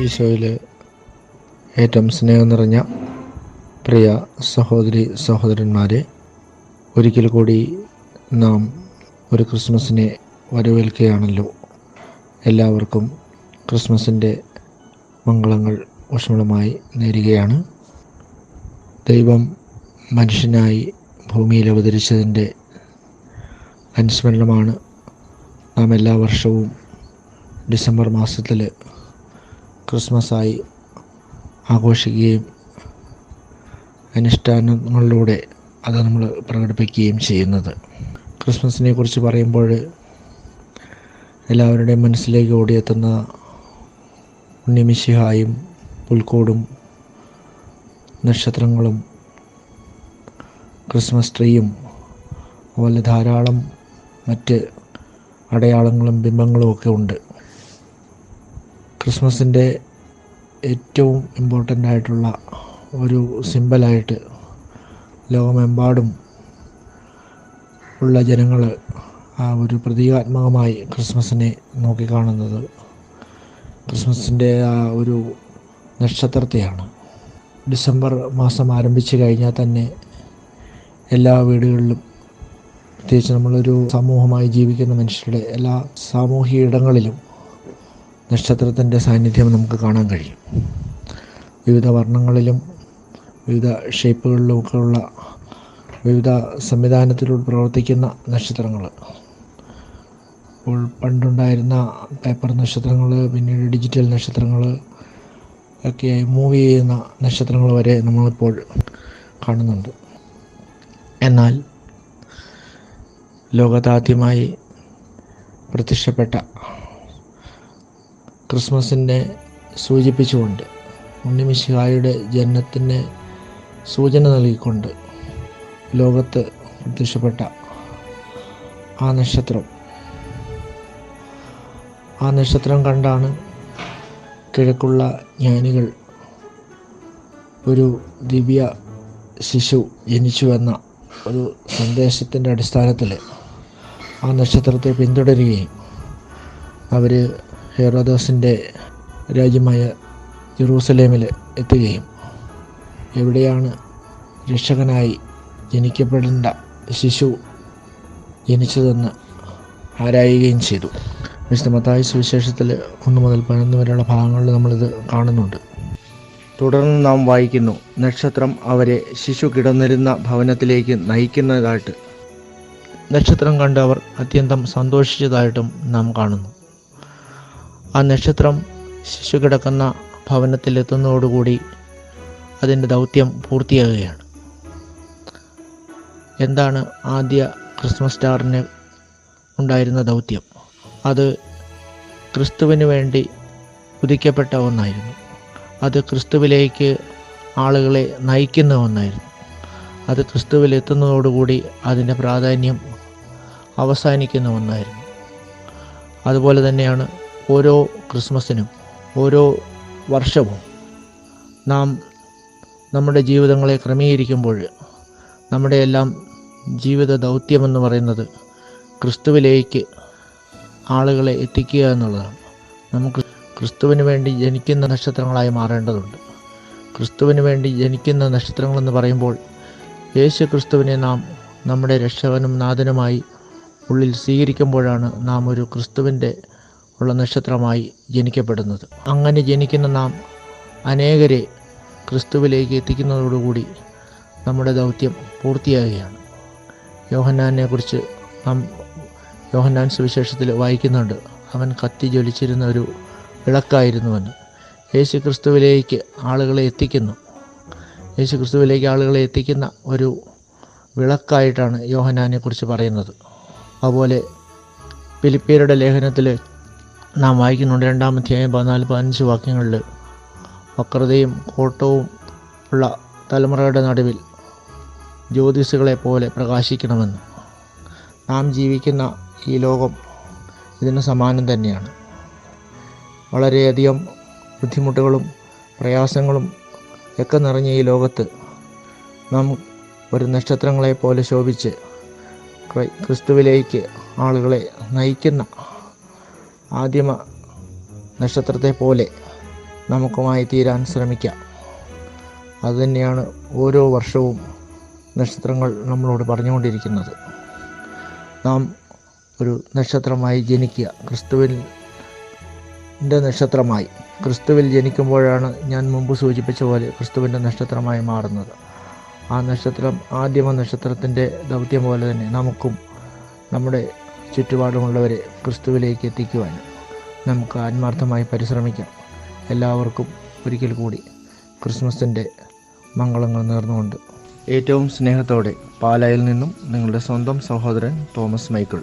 ഈശോയിൽ ഏറ്റവും സ്നേഹം നിറഞ്ഞ പ്രിയ സഹോദരി സഹോദരന്മാരെ, ഒരിക്കൽ കൂടി നാം ഒരു ക്രിസ്മസിനെ വരവേൽക്കുകയാണല്ലോ. എല്ലാവർക്കും ക്രിസ്മസിൻ്റെ മംഗളങ്ങൾ ഊഷ്മളമായി നേരുകയാണ്. ദൈവം മനുഷ്യനായി ഭൂമിയിൽ അവതരിച്ചതിൻ്റെ അനുസ്മരണമാണ് നാം എല്ലാ വർഷവും ഡിസംബർ മാസത്തിൽ ക്രിസ്മസായി ആഘോഷിക്കുകയും അനുഷ്ഠാനങ്ങളിലൂടെ അത് നമ്മൾ പ്രകടിപ്പിക്കുകയും ചെയ്യുന്നത്. ക്രിസ്മസിനെ കുറിച്ച് പറയുമ്പോൾ എല്ലാവരുടെയും മനസ്സിലേക്ക് ഓടിയെത്തുന്ന ഉണ്ണിമിശിഹായും പുൽക്കൂടും നക്ഷത്രങ്ങളും ക്രിസ്മസ് ട്രീയും അതുപോലെ ധാരാളം മറ്റ് അടയാളങ്ങളും ബിംബങ്ങളും ഒക്കെ ഉണ്ട്. ക്രിസ്മസിൻ്റെ ഏറ്റവും ഇമ്പോർട്ടൻ്റ് ആയിട്ടുള്ള ഒരു സിമ്പലായിട്ട് ലോകമെമ്പാടും ഉള്ള ജനങ്ങൾ ആ ഒരു പ്രതീകാത്മകമായി ക്രിസ്മസിനെ നോക്കിക്കാണുന്നത് ക്രിസ്മസിൻ്റെ ആ ഒരു നക്ഷത്രത്തെയാണ്. ഡിസംബർ മാസം ആരംഭിച്ചു കഴിഞ്ഞാൽ തന്നെ എല്ലാ വീടുകളിലും, പ്രത്യേകിച്ച് നമ്മളൊരു സമൂഹമായി ജീവിക്കുന്ന മനുഷ്യരുടെ എല്ലാ സാമൂഹിക ഇടങ്ങളിലും നക്ഷത്രത്തിൻ്റെ സാന്നിധ്യം നമുക്ക് കാണാൻ കഴിയും. വിവിധ വർണ്ണങ്ങളിലും വിവിധ ഷേപ്പുകളിലുമൊക്കെ ഉള്ള വിവിധ സംവിധാനത്തിലൂടെ പ്രവർത്തിക്കുന്ന നക്ഷത്രങ്ങൾ. ഇപ്പോൾ പണ്ടുണ്ടായിരുന്ന പേപ്പർ നക്ഷത്രങ്ങൾ, പിന്നീട് ഡിജിറ്റൽ നക്ഷത്രങ്ങൾ ഒക്കെ മൂവ് ചെയ്യുന്ന നക്ഷത്രങ്ങൾ വരെ നമ്മളിപ്പോൾ കാണുന്നുണ്ട്. എന്നാൽ ലോകത്താദ്യമായി പ്രത്യക്ഷപ്പെട്ട ക്രിസ്മസിനെ സൂചിപ്പിച്ചുകൊണ്ട്, ഉണ്ണിമിശിഹായുടെ ജനനത്തിന് സൂചന നൽകിക്കൊണ്ട് ലോകത്ത് പ്രത്യക്ഷപ്പെട്ട ആ നക്ഷത്രം കണ്ടാണ് കിഴക്കുള്ള ജ്ഞാനികൾ ഒരു ദിവ്യ ശിശു ജനിച്ചുവെന്ന ഒരു സന്ദേശത്തിൻ്റെ അടിസ്ഥാനത്തിൽ ആ നക്ഷത്രത്തെ പിന്തുടരുകയും അവർ ഹെറോദോസിൻ്റെ രാജ്യമായ ജെറൂസലേമിൽ എത്തുകയും എവിടെയാണ് രക്ഷകനായി ജനിക്കപ്പെടേണ്ട ശിശു ജനിച്ചതെന്ന് ആരായുകയും ചെയ്തു. വിശുദ്ധ മത്തായി സുവിശേഷത്തിൽ 1 മുതൽ 11 വരെയുള്ള ഭാഗങ്ങളിൽ നമ്മളിത് കാണുന്നുണ്ട്. തുടർന്ന് നാം വായിക്കുന്നു, നക്ഷത്രം അവരെ ശിശു കിടന്നിരുന്ന ഭവനത്തിലേക്ക് നയിക്കുന്നതായിട്ട്, നക്ഷത്രം കണ്ട് അവർ അത്യന്തം സന്തോഷിച്ചതായിട്ടും നാം കാണുന്നു. ആ നക്ഷത്രം ശിശു കിടക്കുന്ന ഭവനത്തിലെത്തുന്നതോടുകൂടി അതിൻ്റെ ദൗത്യം പൂർത്തിയാകുകയാണ്. എന്താണ് ആദ്യ ക്രിസ്മസ് സ്റ്റാറിന് ഉണ്ടായിരുന്ന ദൗത്യം? അത് ക്രിസ്തുവിന് വേണ്ടി ഉദിക്കപ്പെട്ട ഒന്നായിരുന്നു. അത് ക്രിസ്തുവിലേക്ക് ആളുകളെ നയിക്കുന്ന ഒന്നായിരുന്നു. അത് ക്രിസ്തുവിലെത്തുന്നതോടുകൂടി അതിൻ്റെ പ്രാധാന്യം അവസാനിക്കുന്ന ഒന്നായിരുന്നു. അതുപോലെ തന്നെയാണ് ഓരോ ക്രിസ്മസിനും, ഓരോ വർഷവും നാം നമ്മുടെ ജീവിതങ്ങളെ ക്രമീകരിക്കുമ്പോൾ നമ്മുടെ എല്ലാം ജീവിത ദൗത്യമെന്ന് പറയുന്നത് ക്രിസ്തുവിലേക്ക് ആളുകളെ എത്തിക്കുക എന്നുള്ളതാണ്. നമുക്ക് ക്രിസ്തുവിന് വേണ്ടി ജനിക്കുന്ന നക്ഷത്രങ്ങളായി മാറേണ്ടതുണ്ട്. ക്രിസ്തുവിന് വേണ്ടി ജനിക്കുന്ന നക്ഷത്രങ്ങളെന്ന് പറയുമ്പോൾ യേശു ക്രിസ്തുവിനെ നാം നമ്മുടെ രക്ഷകനും നാഥനുമായി ഉള്ളിൽ സ്വീകരിക്കുമ്പോഴാണ് നാം ഒരു ക്രിസ്തുവിൻ്റെ ഉള്ള നക്ഷത്രമായി ജനിക്കപ്പെടുന്നത്. അങ്ങനെ ജനിക്കുന്ന നാം അനേകരെ ക്രിസ്തുവിലേക്ക് എത്തിക്കുന്നതോടുകൂടി നമ്മുടെ ദൗത്യം പൂർത്തിയാകുകയാണ്. യോഹന്നാനെക്കുറിച്ച് നാം യോഹന്നാൻ സുവിശേഷത്തിൽ വായിക്കുന്നുണ്ട്, അവൻ കത്തി ജ്വലിച്ചിരുന്ന ഒരു വിളക്കായിരുന്നുവെന്ന്. യേശു ക്രിസ്തുവിലേക്ക് ആളുകളെ എത്തിക്കുന്ന ഒരു വിളക്കായിട്ടാണ് യോഹന്നാനെക്കുറിച്ച് പറയുന്നത്. അതുപോലെ ഫിലിപ്പിയരുടെ ലേഖനത്തിൽ നാം വായിക്കുന്നുണ്ട്, 2-ാം അധ്യായം 14-15 വാക്യങ്ങളിൽ, വക്രതയും കോട്ടവും ഉള്ള തലമുറയുടെ നടുവിൽ ജ്യോതിസുകളെ പോലെ പ്രകാശിക്കണമെന്ന്. നാം ജീവിക്കുന്ന ഈ ലോകം ഇതിന് സമാനം തന്നെയാണ്. വളരെയധികം ബുദ്ധിമുട്ടുകളും പ്രയാസങ്ങളും ഒക്കെ നിറഞ്ഞ ഈ ലോകത്ത് നാം ഒരു നക്ഷത്രങ്ങളെ പോലെ ശോഭിച്ച് ക്രിസ്തുവിലേക്ക് ആളുകളെ നയിക്കുന്ന ആദിമ നക്ഷത്രത്തെ പോലെ നമുക്കുമായി തീരാൻ ശ്രമിക്കാം. അതുതന്നെയാണ് ഓരോ വർഷവും നക്ഷത്രങ്ങൾ നമ്മളോട് പറഞ്ഞുകൊണ്ടിരിക്കുന്നത്. നാം ഒരു നക്ഷത്രമായി ജനിക്കുക, ക്രിസ്തുവിൻ്റെ നക്ഷത്രമായി. ക്രിസ്തുവിൽ ജനിക്കുമ്പോഴാണ് ഞാൻ മുമ്പ് സൂചിപ്പിച്ച പോലെ ക്രിസ്തുവിൻ്റെ നക്ഷത്രമായി മാറുന്നത്. ആ നക്ഷത്രം ആദ്യമ നക്ഷത്രത്തിൻ്റെ ദൗത്യം പോലെ തന്നെ നമുക്കും നമ്മുടെ ചുറ്റുപാടുമുള്ളവരെ ക്രിസ്തുവിലേക്ക് എത്തിക്കുവാൻ നമുക്ക് ആത്മാർത്ഥമായി പരിശ്രമിക്കാം. എല്ലാവർക്കും ഒരിക്കൽ കൂടി ക്രിസ്മസിൻ്റെ മംഗളങ്ങൾ നേർന്നുകൊണ്ട് ഏറ്റവും സ്നേഹത്തോടെ പാലായിൽ നിന്നും നിങ്ങളുടെ സ്വന്തം സഹോദരൻ തോമസ് മൈക്കിൾ.